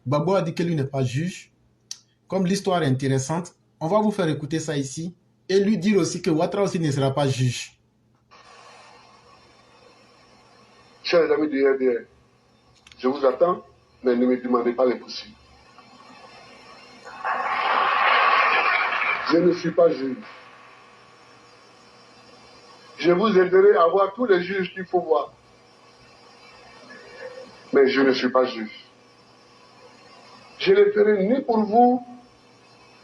Gbagbo a dit que lui n'est pas juge. Comme l'histoire est intéressante, on va vous faire écouter ça ici et lui dire aussi que Ouattara aussi ne sera pas juge. Chers amis du RDR, je vous attends, mais ne me demandez pas l'impossible. Je ne suis pas juge. Je vous aiderai à voir tous les juges qu'il faut voir. Mais je ne suis pas juge. Je ne le ferai ni pour vous,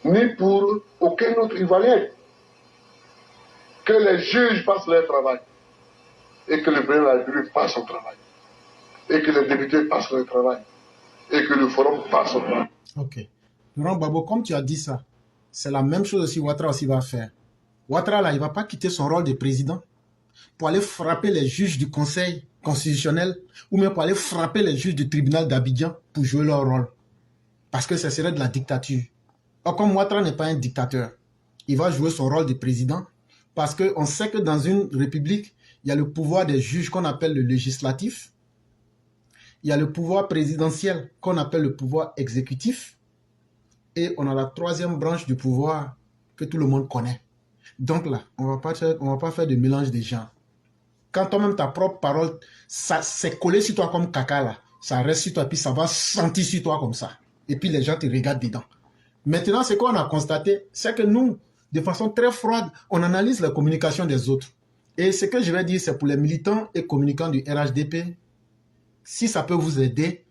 ni pour aucun autre Ivoirien. Que les juges fassent leur travail. Et que le président de la République fasse son travail. Et que les députés fassent leur travail. Et que le forum fasse son travail. Ok. Laurent Gbagbo, comme tu as dit ça, c'est la même chose aussi Ouattara aussi va faire. Ouattara, là, il ne va pas quitter son rôle de président pour aller frapper les juges du Conseil constitutionnel ou même pour aller frapper les juges du tribunal d'Abidjan pour jouer leur rôle. Parce que ce serait de la dictature. Or, comme Ouattara n'est pas un dictateur, il va jouer son rôle de président parce qu'on sait que dans une république, il y a le pouvoir des juges qu'on appelle le législatif, il y a le pouvoir présidentiel qu'on appelle le pouvoir exécutif et on a la troisième branche du pouvoir que tout le monde connaît. Donc là, on va pas faire de mélange des genres. Quand toi-même ta propre parole, ça s'est collé sur toi comme caca là, ça reste sur toi puis ça va sentir sur toi comme ça. Et puis les gens te regardent dedans. Maintenant, ce qu'on a constaté, c'est que nous, de façon très froide, on analyse la communication des autres. Et ce que je vais dire, c'est pour les militants et communicants du RHDP, si ça peut vous aider,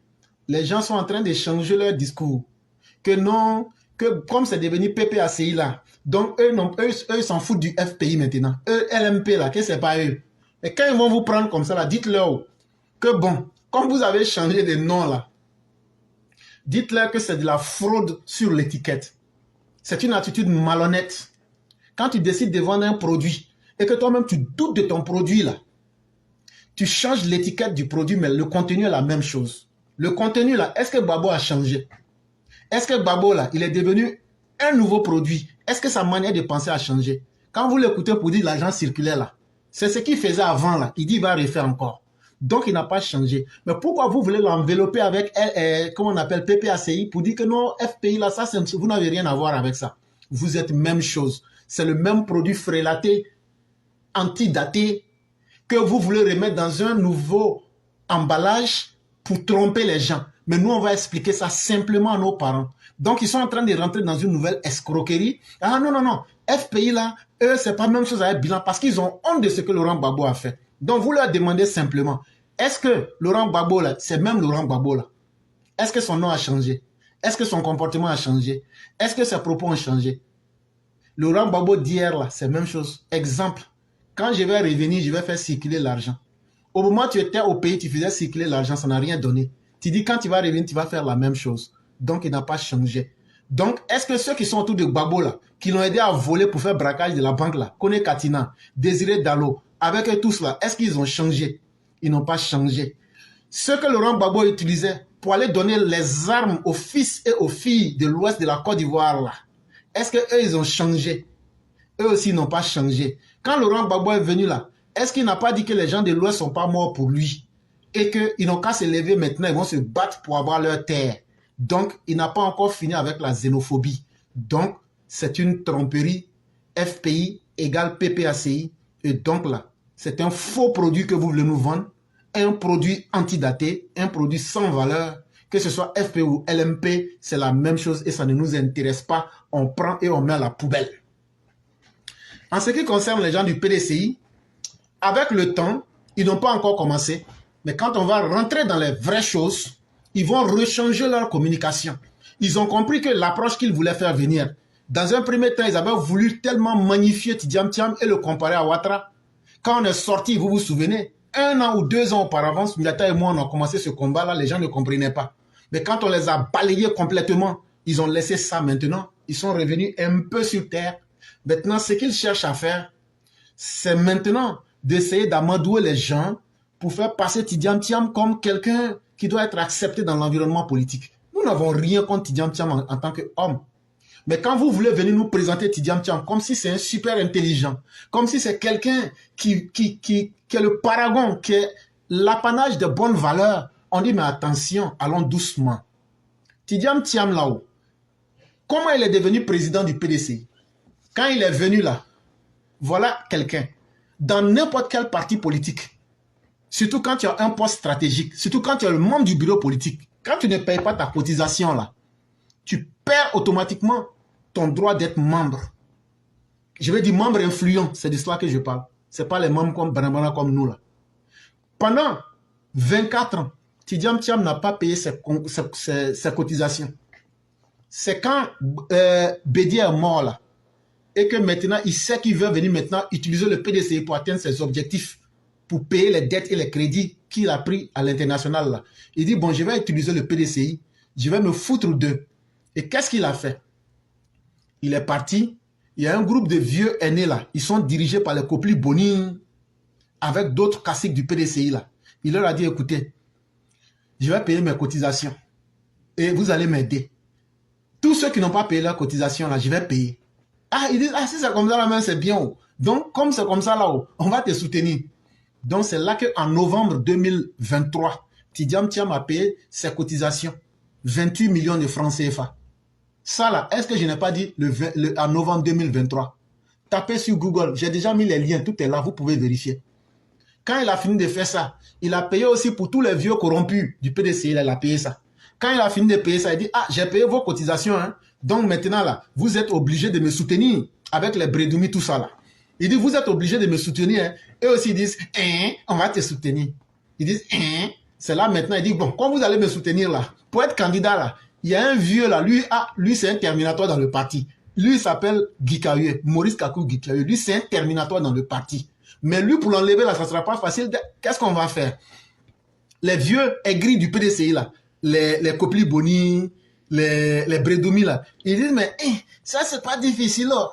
les gens sont en train de changer leur discours. Que non, que comme c'est devenu PPACI là, donc eux s'en foutent du FPI maintenant. Eux, LMP là, que c'est pas eux. Et quand ils vont vous prendre comme ça là, dites-leur que bon, comme vous avez changé de nom là, dites-leur que c'est de la fraude sur l'étiquette. C'est une attitude malhonnête. Quand tu décides de vendre un produit et que toi-même tu doutes de ton produit là, tu changes l'étiquette du produit, mais le contenu est la même chose. Le contenu là, est-ce que Gbagbo a changé? Est-ce que Gbagbo là, il est devenu un nouveau produit? Est-ce que sa manière de penser a changé? Quand vous l'écoutez pour dire l'argent circulaire là, c'est ce qu'il faisait avant là. Il dit il va refaire encore. Donc il n'a pas changé. Mais pourquoi vous voulez l'envelopper avec, comment on appelle, PPACI pour dire que non, FPI là, ça, vous n'avez rien à voir avec ça. Vous êtes même chose. C'est le même produit frélaté, antidaté, que vous voulez remettre dans un nouveau emballage pour tromper les gens. Mais nous, on va expliquer ça simplement à nos parents. Donc, ils sont en train de rentrer dans une nouvelle escroquerie. Ah non, non, non. FPI, là, eux, c'est pas la même chose avec bilan parce qu'ils ont honte de ce que Laurent Gbagbo a fait. Donc, vous leur demandez simplement, est-ce que Laurent Gbagbo, là, c'est même Laurent Gbagbo, là? Est-ce que son nom a changé? Est-ce que son comportement a changé? Est-ce que ses propos ont changé? Laurent Gbagbo d'hier, là, c'est la même chose. Exemple, quand je vais revenir, je vais faire circuler l'argent. Au moment où tu étais au pays, tu faisais circuler l'argent, ça n'a rien donné. Tu dis quand tu vas revenir, tu vas faire la même chose. Donc, il n'a pas changé. Donc, est-ce que ceux qui sont autour de Gbagbo, là, qui l'ont aidé à voler pour faire braquage de la banque, là, Kone Katina, Désiré Dalo, avec eux tous, là, est-ce qu'ils ont changé? Ils n'ont pas changé. Ce que Laurent Gbagbo utilisait pour aller donner les armes aux fils et aux filles de l'ouest de la Côte d'Ivoire, là, est-ce qu'eux, ils ont changé? Eux aussi n'ont pas changé. Quand Laurent Gbagbo est venu là, est-ce qu'il n'a pas dit que les gens de l'Ouest ne sont pas morts pour lui? Et qu'ils n'ont qu'à se lever maintenant, ils vont se battre pour avoir leur terre. Donc, il n'a pas encore fini avec la xénophobie. Donc, c'est une tromperie. FPI égale PPACI. Et donc là, c'est un faux produit que vous voulez nous vendre. Un produit antidaté, un produit sans valeur. Que ce soit FPI ou LMP, c'est la même chose et ça ne nous intéresse pas. On prend et on met à la poubelle. En ce qui concerne les gens du PDCI, avec le temps, ils n'ont pas encore commencé. Mais quand on va rentrer dans les vraies choses, ils vont rechanger leur communication. Ils ont compris que l'approche qu'ils voulaient faire venir, dans un premier temps, ils avaient voulu tellement magnifier Tidjam Thiam et le comparer à Ouattara. Quand on est sorti, vous vous souvenez, 1 an ou 2 ans auparavant, Sundiata et moi, on a commencé ce combat-là, les gens ne comprenaient pas. Mais quand on les a balayés complètement, ils ont laissé ça maintenant. Ils sont revenus un peu sur terre. Maintenant, ce qu'ils cherchent à faire, c'est maintenant d'essayer d'amadouer les gens pour faire passer Tidjam Thiam comme quelqu'un qui doit être accepté dans l'environnement politique. Nous n'avons rien contre Tidjam Thiam en tant qu'homme. Mais quand vous voulez venir nous présenter Tidjam Thiam comme si c'est un super intelligent, comme si c'est quelqu'un qui est le paragon, qui est l'apanage de bonnes valeurs, on dit mais attention, allons doucement. Tidiam Thiam là-haut, comment il est devenu président du PDCI? Quand il est venu là, voilà quelqu'un, dans n'importe quel parti politique, surtout quand tu as un poste stratégique, surtout quand tu es le membre du bureau politique, quand tu ne payes pas ta cotisation là, tu perds automatiquement ton droit d'être membre. Je veux dire membre influent, c'est de cela que je parle. Ce n'est pas les membres comme Banabana comme nous là. Pendant 24 ans, Tidiam Thiam n'a pas payé ses cotisations. C'est quand Bédier est mort là, et que maintenant il sait qu'il veut venir maintenant utiliser le PDCI pour atteindre ses objectifs, pour payer les dettes et les crédits qu'il a pris à l'international là. Il dit bon, je vais utiliser le PDCI, je vais me foutre d'eux. Et qu'est-ce qu'il a fait? Il est parti, il y a un groupe de vieux aînés là, ils sont dirigés par les Kopli Boni avec d'autres caciques du PDCI là. Il leur a dit écoutez, je vais payer mes cotisations et vous allez m'aider. Tous ceux qui n'ont pas payé leur cotisation là, je vais payer. Ah, ils disent, ah, si c'est comme ça là, c'est bien. Donc, comme c'est comme ça là, on va te soutenir. Donc, c'est là qu'en novembre 2023, Tidiam Thiam a payé ses cotisations. 28 millions de francs CFA. Ça là, est-ce que je n'ai pas dit en novembre 2023? Tapez sur Google, j'ai déjà mis les liens, tout est là, vous pouvez vérifier. Quand il a fini de faire ça, il a payé aussi pour tous les vieux corrompus du PDCI, il a payé ça. Quand il a fini de payer ça, il dit, ah, j'ai payé vos cotisations, hein. Donc maintenant là, vous êtes obligés de me soutenir avec les bredoumis, tout ça là. Il dit, vous êtes obligés de me soutenir, hein. Eux aussi ils disent, on va te soutenir. Ils disent, c'est là maintenant, il dit, bon, quand vous allez me soutenir là, pour être candidat là, il y a un vieux là, lui c'est un terminatoire dans le parti. Lui il s'appelle Gikawe, Maurice Kakou Gikawe. Lui c'est un terminatoire dans le parti. Mais lui pour l'enlever là, ça ne sera pas facile. Qu'est-ce qu'on va faire? Les vieux aigris du PDCI là, les Kopli Boni, les Bredoumi là, ils disent mais ça c'est pas difficile là.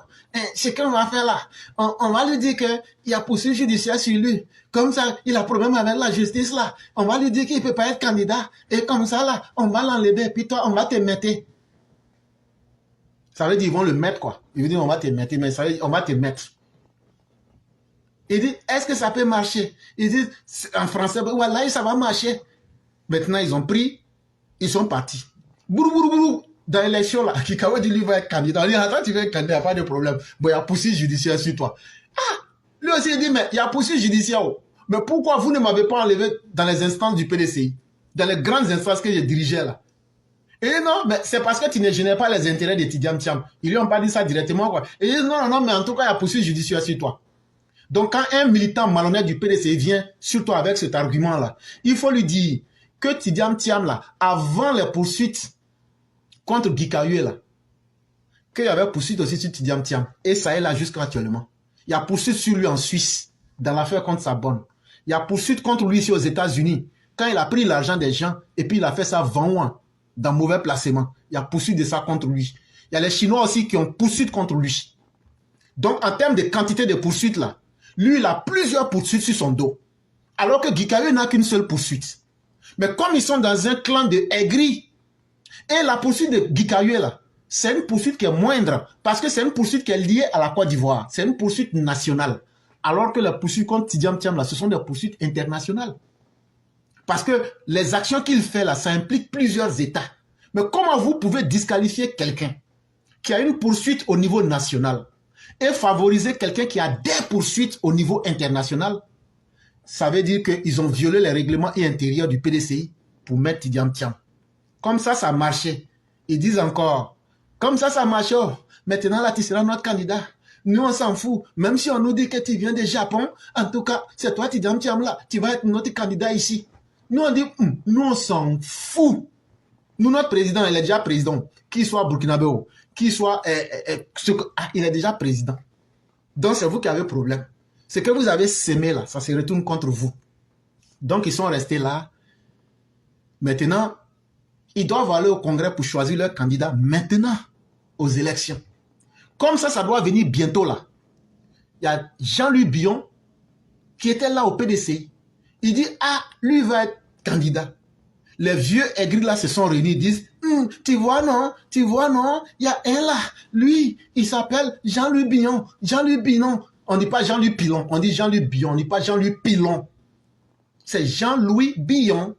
Ce qu'on va faire là, on va lui dire qu'il y a poursuite judiciaire sur lui. Comme ça, il a problème avec la justice là. On va lui dire qu'il ne peut pas être candidat. Et comme ça là, on va l'enlever. Et puis toi, on va te mettre. Ça veut dire ils vont le mettre quoi. Ils vont dire on va te mettre, mais ça veut dire on va te mettre. Il dit, est-ce que ça peut marcher? Ils disent en français, voilà, ça va marcher. Maintenant, ils ont pris, ils sont partis. Bourou, bourou, bourou. Dans l'élection, là, Kikawa dit, lui va être candidat. Il dit, attends, tu veux être candidat, pas de problème. Bon, il y a poursuite judiciaire sur toi. Ah, lui aussi, il dit, mais il y a poursuite judiciaire. Mais pourquoi vous ne m'avez pas enlevé dans les instances du PDCI? Dans les grandes instances que j'ai dirigées, là. Et non, mais c'est parce que tu ne gênais pas les intérêts de Tidiam Thiam. Ils lui ont pas dit ça directement, quoi. Et il dit, non, non, mais en tout cas, il y a poursuite judiciaire sur toi. Donc, quand un militant malhonnête du PDCI vient sur toi avec cet argument-là, il faut lui dire que Tidiam Thiam, là, avant les poursuites contre Gikawe, là, qu'il y avait poursuite aussi sur Tidiam Thiam. Et ça est là jusqu'à actuellement. Il y a poursuite sur lui en Suisse, dans l'affaire contre Sabonne. Il y a poursuite contre lui ici aux États-Unis, quand il a pris l'argent des gens et puis il a fait ça vent dans mauvais placement. Il y a poursuite de ça contre lui. Il y a les Chinois aussi qui ont poursuite contre lui. Donc, en termes de quantité de poursuites, là, lui, il a plusieurs poursuites sur son dos. Alors que Gikawe n'a qu'une seule poursuite. Mais comme ils sont dans un clan de aigris, et la poursuite de Gikawe, là, c'est une poursuite qui est moindre, parce que c'est une poursuite qui est liée à la Côte d'Ivoire. C'est une poursuite nationale. Alors que les poursuites contre Tidiam Thiam, là, ce sont des poursuites internationales. Parce que les actions qu'il fait, là, ça implique plusieurs États. Mais comment vous pouvez disqualifier quelqu'un qui a une poursuite au niveau national et favoriser quelqu'un qui a des poursuites au niveau international? Ça veut dire qu'ils ont violé les règlements intérieurs du PDCI pour mettre Tidiam Thiam. Comme ça marchait. Ils disent encore, comme ça marchait. Oh, maintenant là, tu seras notre candidat. Nous, on s'en fout. Même si on nous dit que tu viens du Japon, en tout cas, c'est toi, Tidiam Thiam là, tu vas être notre candidat ici. Nous, on dit, nous, on s'en fout. Nous, notre président, il est déjà président. Qu'il soit burkinabé, qu'il soit... il est déjà président. Donc, c'est vous qui avez problème. Ce que vous avez sémé là, ça se retourne contre vous. Donc, ils sont restés là. Maintenant, ils doivent aller au Congrès pour choisir leur candidat maintenant, aux élections. Comme ça doit venir bientôt là. Il y a Jean-Louis Billon qui était là au PDCI. Il dit, ah, lui va être candidat. Les vieux aigris là se sont réunis, disent, tu vois non, il y a un là, lui, il s'appelle Jean-Louis Billon. Jean-Louis Billon. On ne dit pas Jean-Louis Pilon, on dit Jean-Louis Billon, on ne dit pas Jean-Louis Pilon. C'est Jean-Louis Billon.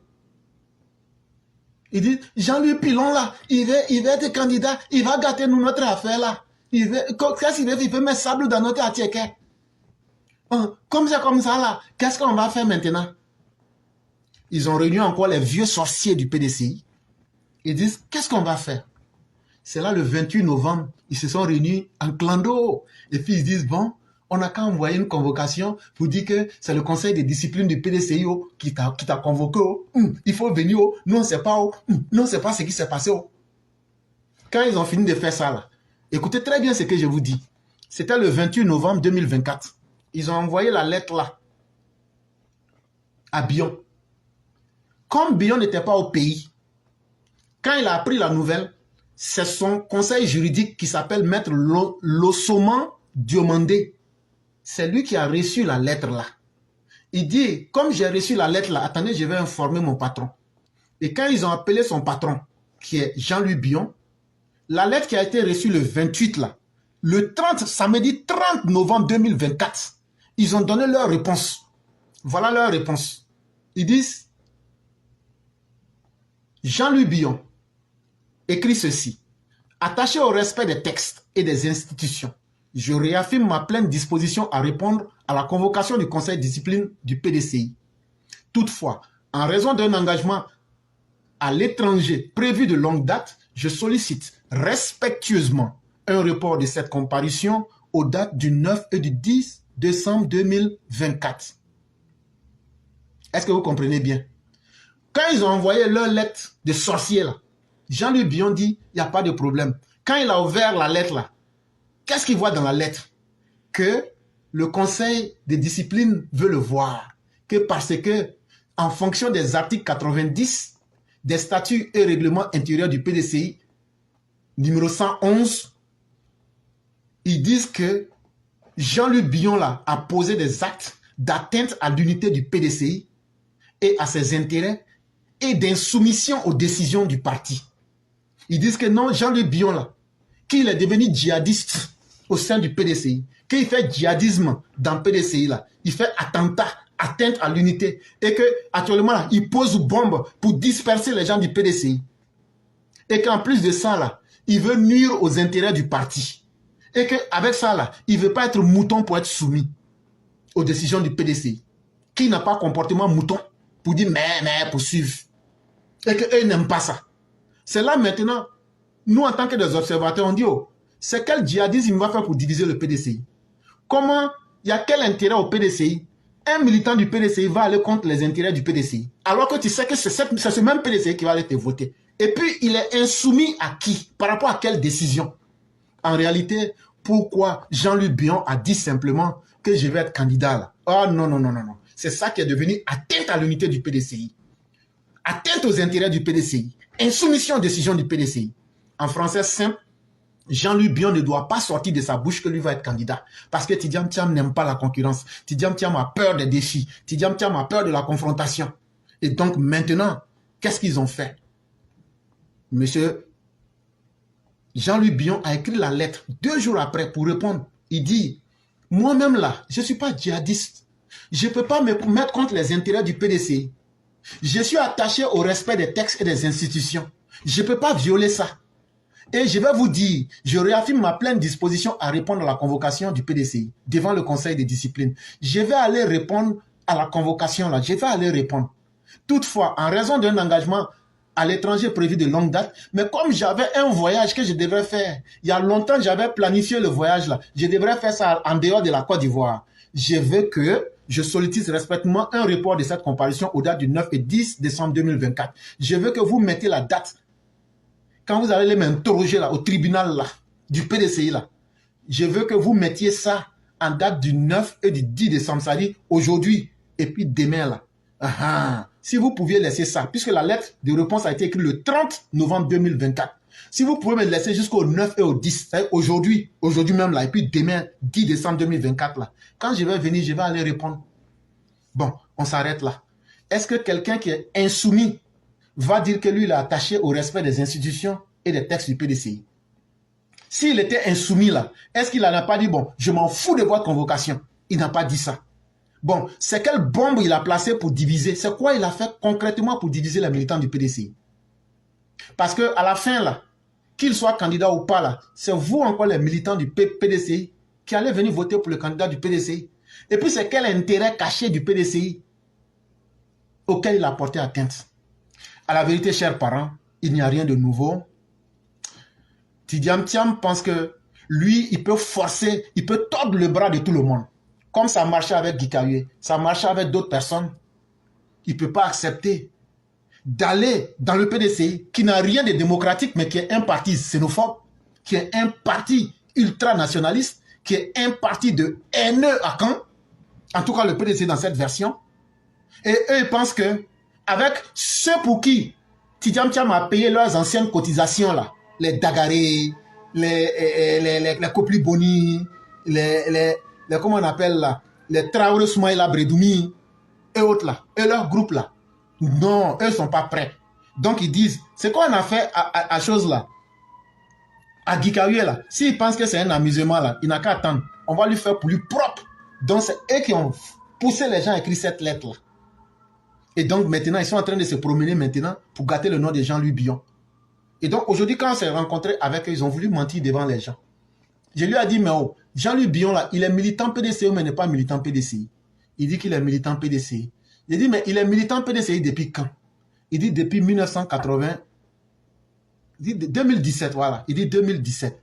Ils disent, Jean-Louis Pilon là, il va être candidat, il va gâter nous notre affaire là. Qu'est-ce qu'il veut? Il veut mettre sable dans notre attiéké. Comme c'est comme ça là, qu'est-ce qu'on va faire maintenant? Ils ont réuni encore les vieux sorciers du PDCI. Ils disent, qu'est-ce qu'on va faire? C'est là le 28 novembre, ils se sont réunis en clando. Et puis ils disent, bon, on n'a qu'à envoyer une convocation pour dire que c'est le conseil de discipline du PDCI qui t'a convoqué. Il faut venir. Nous, on ne sait pas. Nous, on ne sait pas ce qui s'est passé. Quand ils ont fini de faire ça, là, écoutez très bien ce que je vous dis. C'était le 28 novembre 2024. Ils ont envoyé la lettre là à Bion. Comme Bion n'était pas au pays, quand il a appris la nouvelle, c'est son conseil juridique qui s'appelle Maître Lossoman Diomandé. C'est lui qui a reçu la lettre là. Il dit, comme j'ai reçu la lettre là, attendez, je vais informer mon patron. Et quand ils ont appelé son patron, qui est Jean-Louis Bion, la lettre qui a été reçue le 28 là, le 30, samedi 30 novembre 2024, ils ont donné leur réponse. Voilà leur réponse. Ils disent, Jean-Louis Bion écrit ceci. Attaché au respect des textes et des institutions, je réaffirme ma pleine disposition à répondre à la convocation du conseil de discipline du PDCI. Toutefois, en raison d'un engagement à l'étranger prévu de longue date, je sollicite respectueusement un report de cette comparution aux dates du 9 et du 10 décembre 2024. Est-ce que vous comprenez bien? Quand ils ont envoyé leur lettre de sorcier là, Jean-Louis Bion dit, il n'y a pas de problème. Quand il a ouvert la lettre là, qu'est-ce qu'il voit dans la lettre? Que le conseil de discipline veut le voir. Que parce que, en fonction des articles 90 des statuts et règlements intérieurs du PDCI, numéro 111, ils disent que Jean-Louis Bion là, a posé des actes d'atteinte à l'unité du PDCI et à ses intérêts et d'insoumission aux décisions du parti. Ils disent que non, Jean-Louis Bion là, qu'il est devenu djihadiste au sein du PDCI, qu'il fait djihadisme dans le PDCI là, il fait atteinte à l'unité et que actuellement là, il pose bombe pour disperser les gens du PDCI. Et qu'en plus de ça là, il veut nuire aux intérêts du parti. Et qu'avec ça là, il ne veut pas être mouton pour être soumis aux décisions du PDCI. Qui n'a pas comportement mouton pour dire mais pour suivre. Et qu'eux n'aiment pas ça. C'est là maintenant, nous en tant que des observateurs, on dit, oh, c'est quel djihadisme il va faire pour diviser le PDCI? Comment, il y a quel intérêt au PDCI? Un militant du PDCI va aller contre les intérêts du PDCI. Alors que tu sais que c'est ce même PDCI qui va aller te voter. Et puis, il est insoumis à qui? Par rapport à quelle décision? En réalité, pourquoi Jean-Louis Bion a dit simplement que je vais être candidat là? Oh non, non, non, non, non. C'est ça qui est devenu atteinte à l'unité du PDCI. Atteinte aux intérêts du PDCI. Insoumission aux décisions du PDCI. En français simple, Jean-Louis Bion ne doit pas sortir de sa bouche que lui va être candidat. Parce que Tidjam Thiam n'aime pas la concurrence. Tidjam Thiam a peur des défis. Tidjam Thiam a peur de la confrontation. Et donc maintenant, qu'est-ce qu'ils ont fait? Monsieur Jean-Louis Bion a écrit la lettre 2 jours après pour répondre. Il dit, moi-même là, je ne suis pas djihadiste. Je ne peux pas me mettre contre les intérêts du PDCI. Je suis attaché au respect des textes et des institutions. Je ne peux pas violer ça. Et je vais vous dire, je réaffirme ma pleine disposition à répondre à la convocation du PDCI devant le conseil de discipline. Je vais aller répondre à la convocation là. Je vais aller répondre. Toutefois, en raison d'un engagement à l'étranger prévu de longue date, mais comme j'avais un voyage que je devrais faire, il y a longtemps j'avais planifié le voyage là, je devrais faire ça en dehors de la Côte d'Ivoire. Je veux que je sollicite respectueusement un report de cette comparution aux dates du 9 et 10 décembre 2024. Je veux que vous mettez la date. Quand vous allez m'interroger là, au tribunal là, du PDCI là, je veux que vous mettiez ça en date du 9 et du 10 décembre, c'est-à-dire aujourd'hui et puis demain là. Si vous pouviez laisser ça, puisque la lettre de réponse a été écrite le 30 novembre 2024, si vous pouvez me laisser jusqu'au 9 et au 10, aujourd'hui même là, et puis demain, 10 décembre 2024 là, quand je vais venir, je vais aller répondre. Bon, on s'arrête là. Est-ce que quelqu'un qui est insoumis va dire que lui, il est attaché au respect des institutions et des textes du PDCI? S'il était insoumis là, est-ce qu'il n'a pas dit, bon, je m'en fous de votre convocation? Il n'a pas dit ça. Bon, c'est quelle bombe il a placée pour diviser? C'est quoi il a fait concrètement pour diviser les militants du PDCI? Parce qu'à la fin, là, qu'il soit candidat ou pas, là, c'est vous encore les militants du PDCI qui allez venir voter pour le candidat du PDCI. Et puis c'est quel intérêt caché du PDCI auquel il a porté atteinte? À la vérité, chers parents, il n'y a rien de nouveau. Tidjam Thiam pense que lui, il peut forcer, il peut tordre le bras de tout le monde. Comme ça marchait avec Guy Kayoué, ça marchait avec d'autres personnes. Il ne peut pas accepter d'aller dans le PDCI, qui n'a rien de démocratique, mais qui est un parti xénophobe, qui est un parti ultranationaliste, qui est un parti de haineux à Caen, en tout cas le PDCI dans cette version. Et eux, ils pensent que avec ceux pour qui Tidjam Thiam a payé leurs anciennes cotisations, là, les Dagaré, les Kopli Boni, comment on appelle là, les Traoré Soumaïla Bredoumi, et autres là, et leur groupe là, non, eux ne sont pas prêts. Donc ils disent, c'est quoi on a fait à chose là, à Guy Kayoué là, s'ils pensent que c'est un amusement là, il n'a qu'à attendre, on va lui faire plus propre. Donc c'est eux qui ont poussé les gens à écrire cette lettre là. Et donc maintenant, ils sont en train de se promener maintenant pour gâter le nom de Jean-Louis Billon. Et donc aujourd'hui, quand on s'est rencontré avec eux, ils ont voulu mentir devant les gens. Je lui ai dit, mais oh, Jean-Louis Billon là, il est militant PDCI, mais il n'est pas militant PDCI. Il dit qu'il est militant PDCI. J'ai dit, mais il est militant PDCI depuis quand? Il dit depuis 1980. Il dit 2017, voilà. Il dit 2017.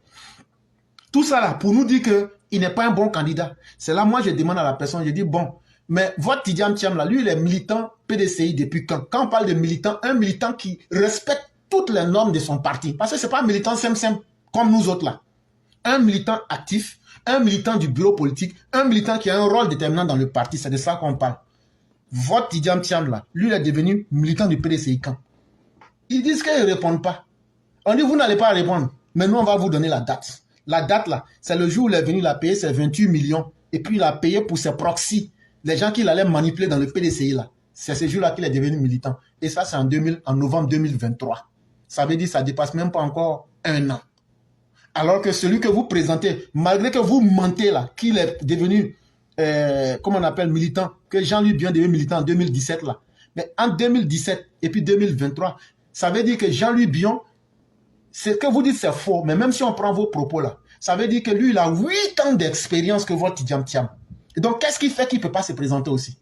Tout ça là, pour nous dire qu'il n'est pas un bon candidat. C'est là, moi, je demande à la personne, je dis, bon, mais votre Tidjam Thiam là, lui, il est militant PDCI depuis quand? Quand on parle de militant, un militant qui respecte toutes les normes de son parti. Parce que ce n'est pas un militant simple comme nous autres là. Un militant actif, un militant du bureau politique, un militant qui a un rôle déterminant dans le parti, c'est de ça qu'on parle. Votre Tidjam Thiam là, lui il est devenu militant du PDCI quand? Ils disent qu'ils ne répondent pas. On dit vous n'allez pas répondre, mais nous on va vous donner la date. La date là, c'est le jour où il est venu, il a payé ses 28 millions et puis il a payé pour ses proxys, les gens qu'il allait manipuler dans le PDCI là. C'est ce jour là qu'il est devenu militant. Et ça c'est en novembre 2023. Ça veut dire que ça ne dépasse même pas encore un an. Alors que celui que vous présentez, malgré que vous mentez là, qu'il est devenu, comment on appelle, militant, que Jean-Louis Billon devenu militant en 2017 là. Mais en 2017 et puis 2023, ça veut dire que Jean-Louis Billon, ce que vous dites c'est faux, mais même si on prend vos propos là, ça veut dire que lui il a 8 ans d'expérience que votre Tidjam Thiam. Et donc qu'est-ce qui fait qu'il ne peut pas se présenter aussi?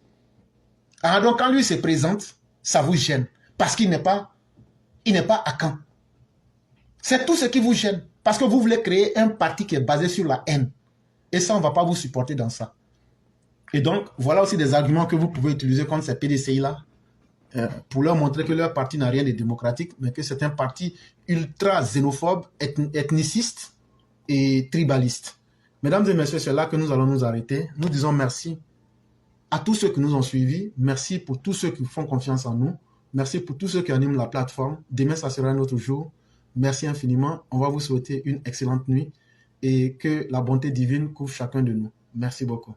Alors donc quand lui se présente, ça vous gêne. Parce qu'il n'est pas à Caen. C'est tout ce qui vous gêne. Parce que vous voulez créer un parti qui est basé sur la haine. Et ça, on ne va pas vous supporter dans ça. Et donc, voilà aussi des arguments que vous pouvez utiliser contre ces PDCI-là pour leur montrer que leur parti n'a rien de démocratique, mais que c'est un parti ultra xénophobe, ethniciste et tribaliste. Mesdames et messieurs, c'est là que nous allons nous arrêter. Nous disons merci à tous ceux qui nous ont suivis. Merci pour tous ceux qui font confiance en nous. Merci pour tous ceux qui animent la plateforme. Demain, ça sera un autre jour. Merci infiniment. On va vous souhaiter une excellente nuit et que la bonté divine couvre chacun de nous. Merci beaucoup.